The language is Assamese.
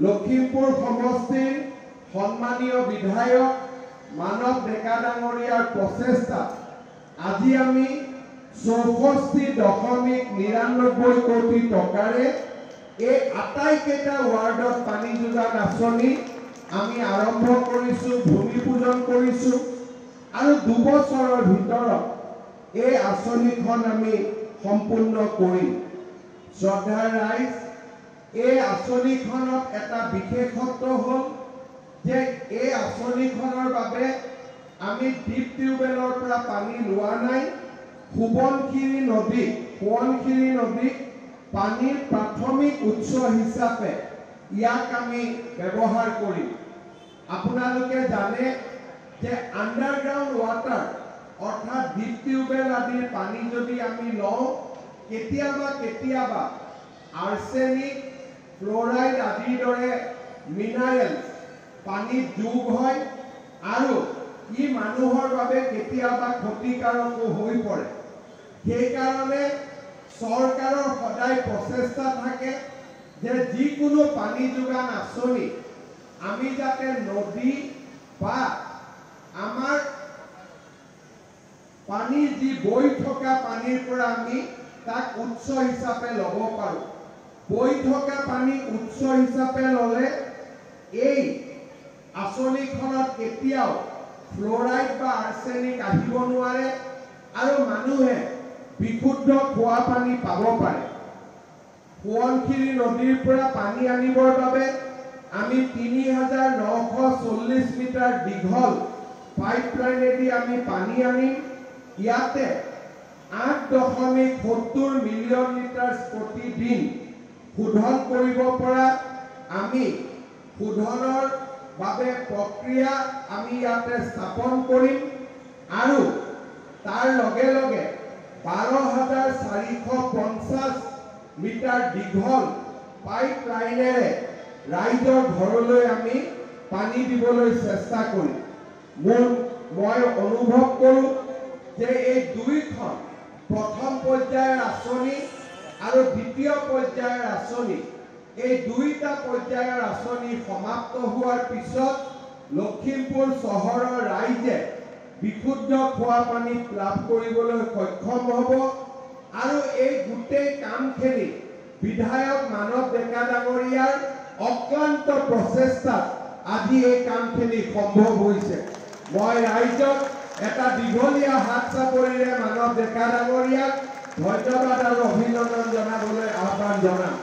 লখিমপুৰ সমষ্টিৰ সন্মানীয় বিধায়ক মানৱ ডেকা ডাঙৰীয়াৰ প্ৰচেষ্টা আজি আমি 64.99 কোটি টকাৰে এই আটাইকেইটা ৱাৰ্ডত পানী যোগান আঁচনি আমি আৰম্ভ কৰিছো, ভূমি পূজন কৰিছো আৰু 2 বছৰৰ ভিতৰত এই আঁচনিখন আমি সম্পূৰ্ণ কৰিম। শ্ৰদ্ধাৰ ৰাইজ, এই আঁচনিখনত এটা বিশেষত্ব হ'ল যে এই আঁচনিখনৰ বাবে আমি ডিপ টিউবেলৰ পৰা পানী লোৱা নাই। সোৱণশিৰি নদী পানীৰ প্ৰাথমিক উৎস হিচাপে ইয়াক আমি ব্যৱহাৰ কৰিম। আপোনালোকে জানে যে আণ্ডাৰগ্ৰাউণ্ড ৱাটাৰ অৰ্থাৎ ডিপ টিউবেল আদিৰ পানী যদি আমি লওঁ, কেতিয়াবা আৰ্ছেনিক, ফ্ল'ৰাইড আদিৰ দৰে মিনাৰেলছ পানীত যোগ হয় আৰু ই মানুহৰ বাবে কেতিয়াবা ক্ষতিকাৰকো হৈ পৰে। সেইকাৰণে চৰকাৰৰ সদায় প্ৰচেষ্টা থাকে যে যিকোনো পানী যোগান আঁচনি আমি যাতে নদী বা আমাৰ পানীৰ যি বৈ থকা পানীৰ পৰা আমি তাক উৎস হিচাপে ল'ব পাৰোঁ। বৈ থকা পানী উৎস হিচাপে ল'লে এই আঁচনিখনত কেতিয়াও ফ্ল'ৰাইড বা আৰ্ছেনিক আহিব নোৱাৰে আৰু মানুহে বিশুদ্ধ খোৱা পানী পাব পাৰে। সোৱণশিৰি নদীৰ পৰা পানী আনিবৰ বাবে আমি ৩৯৪০ মিটাৰ দীঘল পাইপলাইনেদি আমি পানী আনিম। ইয়াতে ৮.৭০ মিলিয়ন লিটাৰ প্ৰতিদিন শোধন কৰিব পৰা আমি শোধনৰ বাবে প্ৰক্ৰিয়া আমি ইয়াতে স্থাপন কৰিম আৰু তাৰ লগে লগে ১২,৪৫০ মিটাৰ দীঘল পাইপলাইনেৰে ৰাইজৰ ঘৰলৈ আমি পানী দিবলৈ চেষ্টা কৰিম। মই অনুভৱ কৰোঁ যে এই দুইখন প্ৰথম পৰ্যায়ৰ আঁচনি আৰু দ্বিতীয় পৰ্যায়ৰ আঁচনি, এই দুইটা পৰ্যায়ৰ আঁচনি সমাপ্ত হোৱাৰ পিছত লখিমপুৰ চহৰৰ ৰাইজে বিশুদ্ধ খোৱা পানী লাভ কৰিবলৈ সক্ষম হ'ব আৰু এই গোটেই কামখিনি বিধায়ক মানৱ ডেকা ডাঙৰীয়াৰ অক্লান্ত প্ৰচেষ্টাত আজি এই কামখিনি সম্ভৱ হৈছে। মই ৰাইজক এটা দীঘলীয়া হাত চাপৰিৰে মানৱ ডেকা ডাঙৰীয়াক ধন্যবাদ আৰু অভিনন্দন জনাবলৈ আহ্বান জনাম।